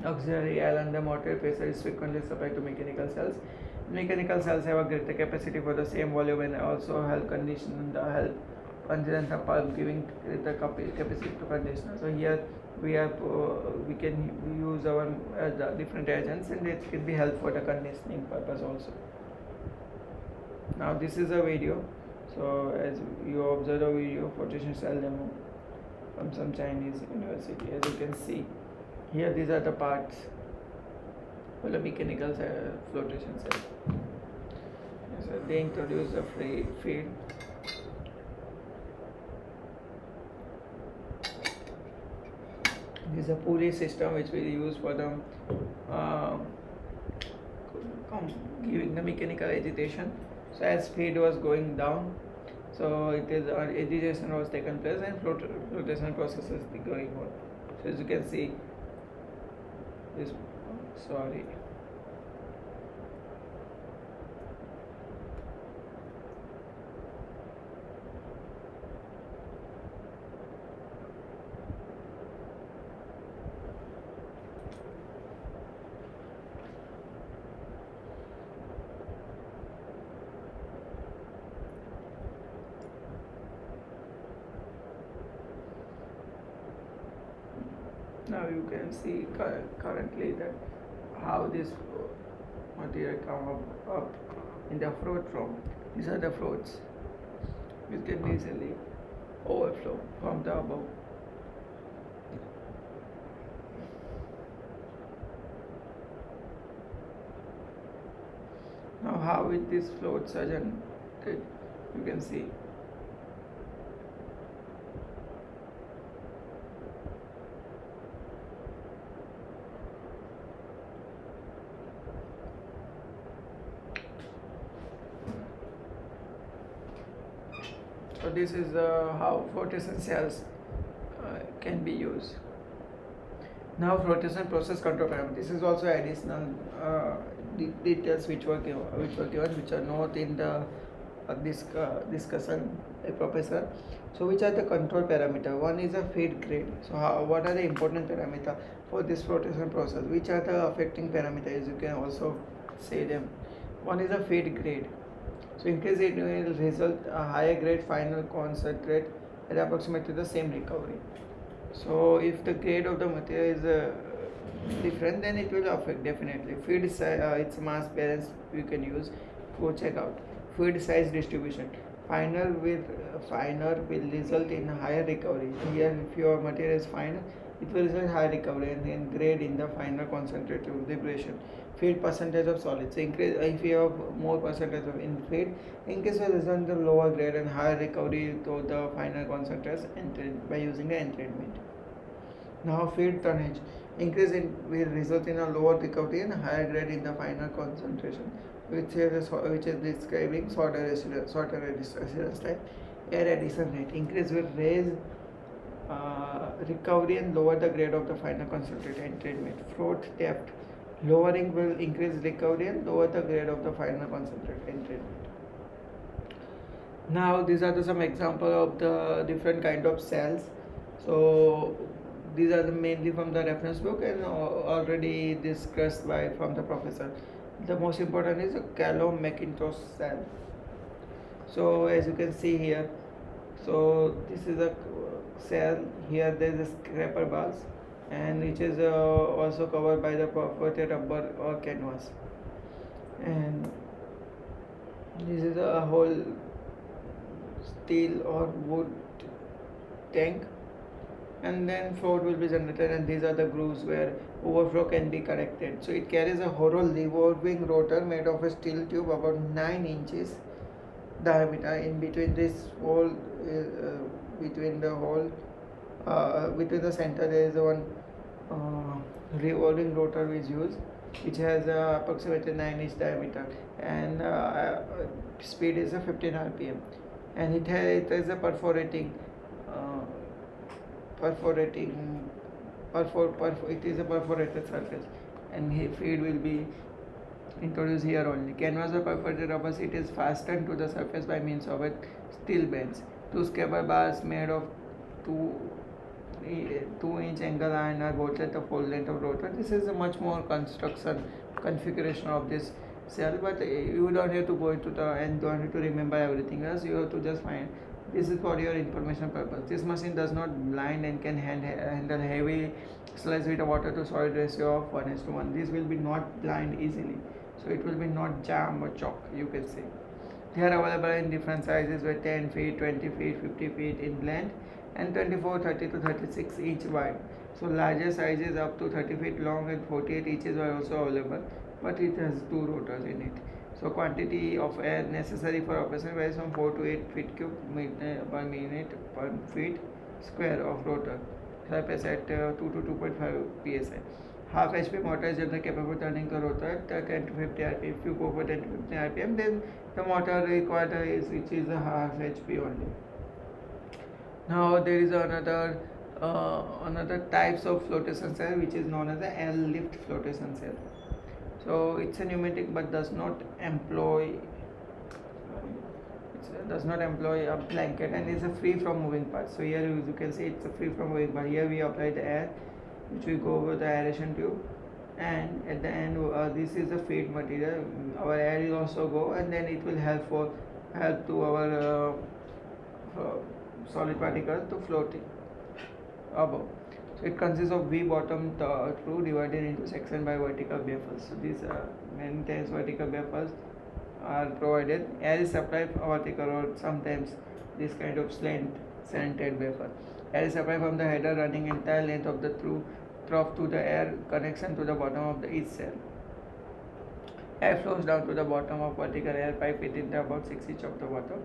auxiliary L under moderate pressure is frequently supplied to mechanical cells. Mechanical cells have a greater capacity for the same volume and also help condition the pulp, giving the capacity to conditioner. So here we can use our different agents, and it can be helpful for the conditioning purpose also. Now this is a video. So as you observe a video flotation cell demo from some Chinese university. As you can see here, these are the parts for the mechanical flotation cell. So they introduce a feed. This is a pulley system which we use for the giving the mechanical agitation. So as feed was going down, so it is agitation was taken place and flotation process is going on. So as you can see, this sorry. Now you can see currently that how this material come up in the float from. These are the floats which can easily overflow from the above. Now how with this float surgeon, you can see. So this is how flotation cells can be used. Now flotation process control parameters. This is also additional details which were given, which are not in the discussion by professor. So which are the control parameter? One is a feed grade. So what are the important parameter for this flotation process? Which are the affecting parameters? You can also say them. One is a feed grade. So increase it will result a higher grade final concentrate at approximately the same recovery. So if the grade of the material is different, then it will affect definitely. Feed size, its mass balance you can use. Go check out. Feed size distribution. Finer will result in higher recovery. Here, if your material is finer, it will result in higher recovery, and then grade in the final concentrate liberation. Feed percentage of solids. Increase if you have more percentage of in feed, increase will result in the lower grade and higher recovery to the final concentrates by using the entrainment. Now feed tonnage. Increase will result in a lower recovery and higher grade in the final concentration, which is describing shorter residence time. Air addition rate. Increase will raise recovery and lower the grade of the final concentrate entrainment. Float depth. Lowering will increase recovery and lower the grade of the final concentrate entrainment. Now these are some example of the different kind of cells. So these are mainly from the reference book and already discussed from the professor. The most important is a Callum-Macintosh cell. So as you can see here, so this is a cell. Here there is a scraper bars, and which is also covered by the perforated rubber or canvas, and this is a whole steel or wood tank, and then float will be generated, and these are the grooves where overflow can be corrected. So it carries a hollow revolving rotor made of a steel tube about 9 inches diameter. In between this hole, between the center, there is one revolving rotor is used, which has approximately 9-inch diameter, and speed is a 15 rpm, and it has a perforated surface, and feed will be introduced here only. Canvas or perforated rubber sheet is fastened to the surface by means of a steel bands. Two scraper bars made of two 2-inch angle iron are bolted at the full length of rotor. This is a much more construction configuration of this cell, but you don't have to go into the and don't have to remember everything else. You have to just find. This is for your information purpose. This machine does not blind and can handle heavy sludge with a water to solid ratio of 1:1. This will be not blind easily, so it will be not jam or choke, you can say. They are available in different sizes with 10 feet, 20 feet, 50 feet in length and 24, 30 to 36 inch wide. So larger sizes up to 30 feet long and 48 inches are also available, but it has two rotors in it. So quantity of air necessary for operation varies from 4 to 8 feet cube per minute per feet square of rotor. Surface at 2 to 2.5 psi. Half HP motor is generally capable of turning the rotor at 10 to 50 rpm. If you go for 10 to 50 rpm, then the motor required is which is a half HP only. Now there is another types of flotation cell which is known as the L lift flotation cell. So it's a pneumatic but does not employ a blanket and is a free from moving part. So here you can see it's a free from moving part. Here we apply the air which we go over the aeration tube, and at the end this is the feed material. Our air will also go, and then it will help to our solid particles to float above. So it consists of V bottom screw divided into section by vertical baffles. So these many times vertical baffles are provided. Air is supplied vertical or sometimes this kind of slanted baffle. Air is supplied from the header running entire length of the trough to the air connection to the bottom of each cell. Air flows down to the bottom of vertical air pipe within about 6 inches of the bottom.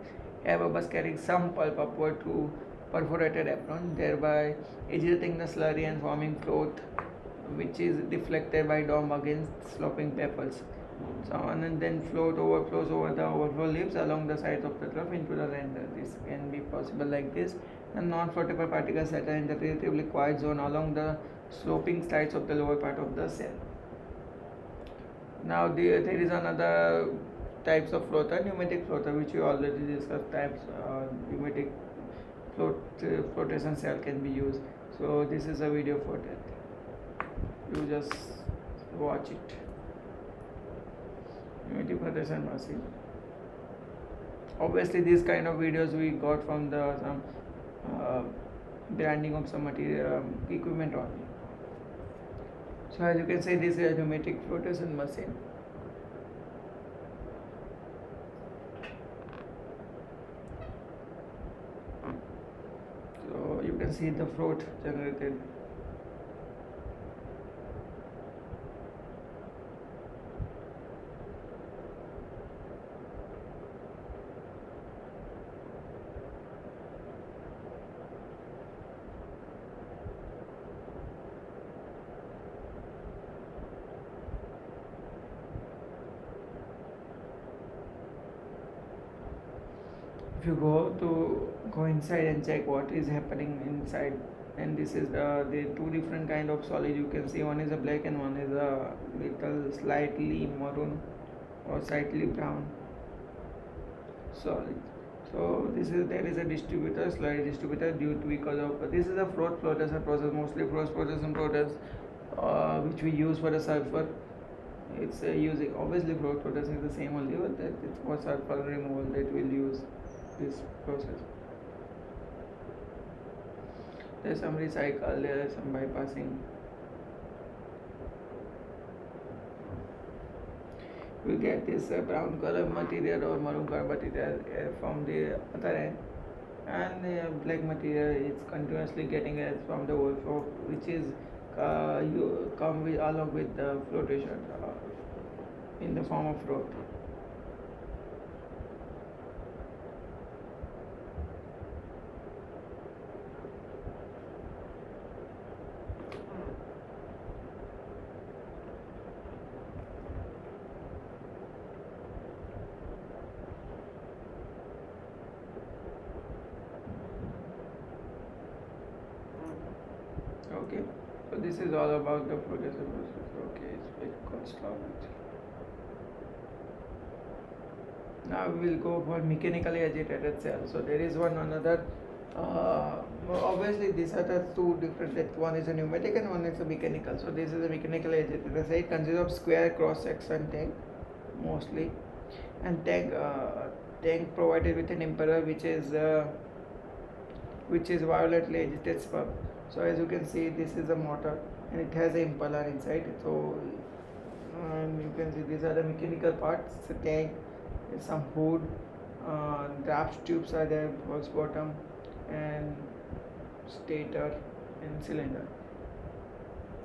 Air bubbles carrying some pulp upward to perforated apron, thereby agitating the slurry and forming float, which is deflected by dome against sloping baffles. So and then float overflows over the overflow lips along the sides of the trough into the render. This can be possible like this. And non-floatable particles settle in the relatively quiet zone along the sloping sides of the lower part of the cell. Now there is another types of floater, pneumatic floater, which we already discussed. Types pneumatic flotation cell can be used. So this is a video for that. You just watch it. Pneumatic flotation machine. Obviously, these kind of videos we got from the some branding of some material equipment only. So as you can see, this is a pneumatic flotation machine. So you can see the float generated. If you go inside and check what is happening inside, and this is the two different kind of solid you can see. One is a black and one is a little slightly maroon or slightly brown solid. So there is a distributor, slurry distributor, because of this is a flotation process, mostly flotation process which we use for the sulfur. It's using obviously flotation is the same only, but that it's for sulfur removal that we'll use this process. There's some recycle, there is some bypassing. We get this brown color material or maroon color material from the other end, and the black material is continuously getting it from the overflow, which is you come with along with the flotation in the form of rope. Okay, So this is all about the flotation process. Okay, it's very construct. Now we will go for mechanically agitated cells. So there is one another. Obviously, these are the two different. That one is a pneumatic and one is a mechanical. So this is a mechanically agitated cell. It consists of square cross section tank mostly, and tank provided with an impeller which is violently agitated spark. So as you can see, this is a motor and it has an impeller inside. So you can see these are the mechanical parts. The tank, some hood, draft tubes are there, hose bottom, and stator and cylinder.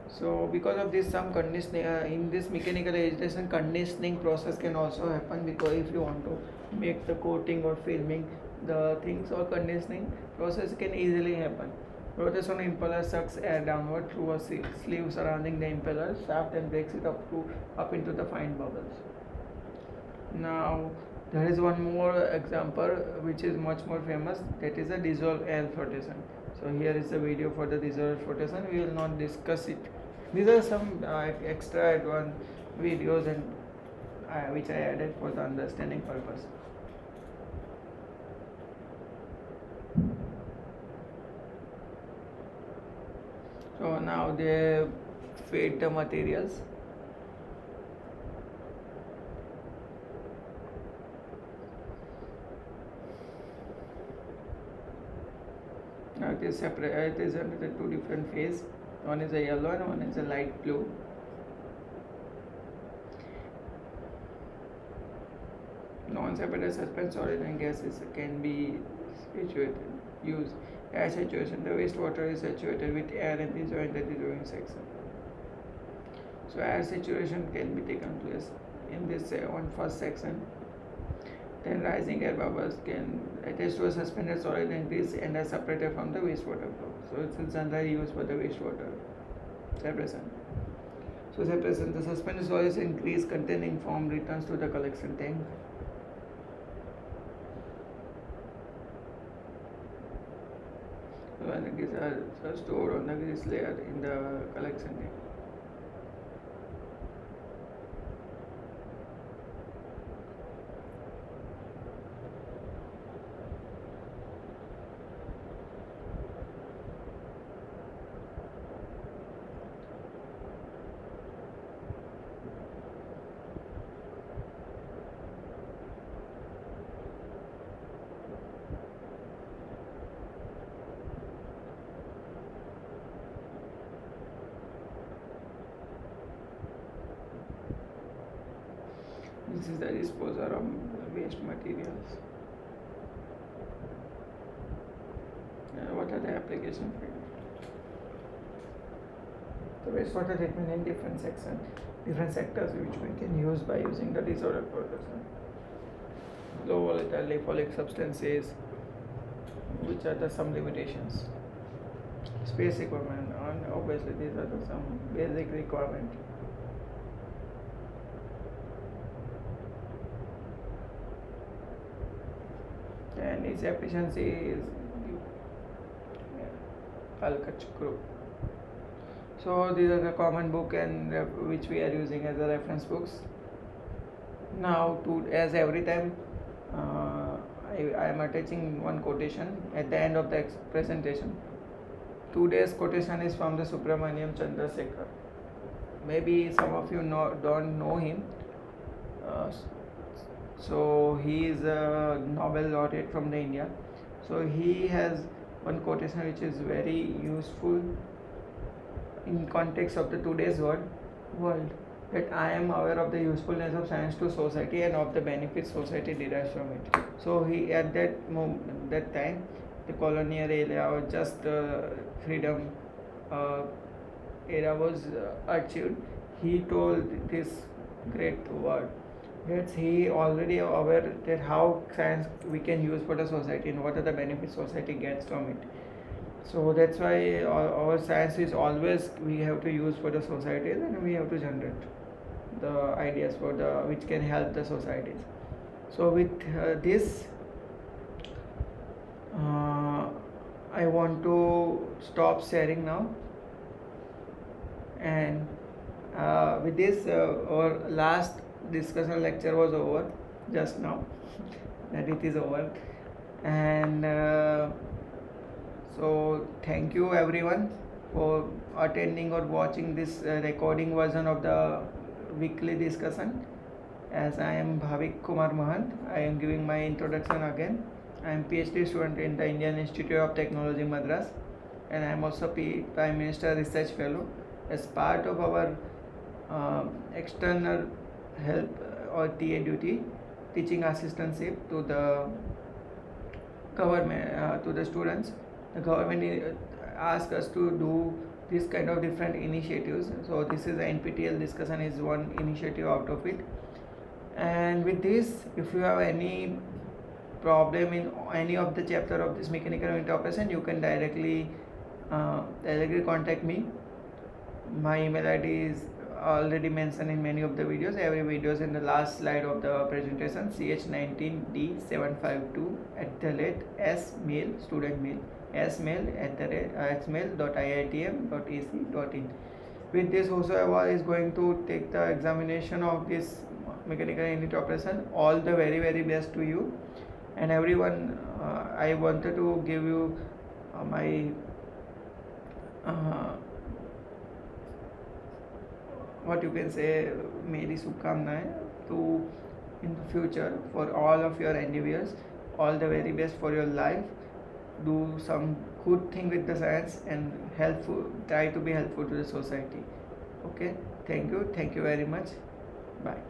So because of this, some conditioning in this mechanical agitation, conditioning process can also happen, because if you want to make the coating or filming the things, or conditioning process can easily happen. Rotation impeller sucks air downward through a sleeve surrounding the impeller shaft and breaks it up into the fine bubbles. Now there is one more example which is much more famous, that is a dissolved air flotation. So here is the video for the dissolved flotation. We will not discuss it. These are some extra advanced videos and which I added for the understanding purpose. So now they feed the materials. Now it is separate. It is under the two different phase. One is a yellow and one is a light blue. Non-separated suspense solid and gases can be situated. Use air saturation. The wastewater is saturated with air and dissolved in the dissolving section. So air saturation can be taken place in this one first section. Then rising air bubbles can attach to a suspended solid and grease and are separated from the wastewater flow. So it's generally used for the wastewater separation. So separation, the suspended solid in grease containing foam returns to the collection tank. So when the grease are stored on the grease layer in the collection tank. This is the disposer of waste materials. What are the applications for it? The wastewater treatment in different sectors which we can use by using the disordered process. Low volatile lipolic substances, which are some limitations. Space requirement, and obviously these are some basic requirements. And its efficiency is Alkach group. So these are the common book and which we are using as a reference books. Now, as every time, I am attaching one quotation at the end of the presentation. Today's quotation is from the Subramaniam Chandrasekhar. Maybe some of you don't know him. So he is a Nobel laureate from the India. So he has one quotation which is very useful in context of the today's world, that I am aware of the usefulness of science to society and of the benefits society derives from it. So he at that time, the colonial era or just freedom era was achieved. He told this great word. That's he already aware that how science we can use for the society and what are the benefits society gets from it. So that's why our science is always we have to use for the societies, and we have to generate the ideas for the which can help the societies. So with this, I want to stop sharing now. And with this, our last discussion lecture was over just now. That it is over. And so thank you everyone for attending or watching this recording version of the weekly discussion. As I am Bhavikkumar Mahant, I am giving my introduction again. I am PhD student in the Indian Institute of Technology Madras, and I am also Prime Minister Research Fellow. As part of our external help or TA duty, teaching assistantship to the government, to the students. The government asked us to do this kind of different initiatives. So this is the NPTEL discussion is one initiative out of it. And with this, if you have any problem in any of the chapter of this mechanical unit operation, you can directly contact me. My email ID is already mentioned in many of the videos. Every video is in the last slide of the presentation. ch19d752@smail student mail smail@smail.iitm.ac.in. With this, whosoever is going to take the examination of this mechanical unit operation, all the very best to you. And everyone, I wanted to give you my what you can say, मेरी शुभकामनाएं to in the future for all of your endeavors. All the very best for your life. Do some good thing with the science and try to be helpful to the society. Okay, thank you very much. Bye.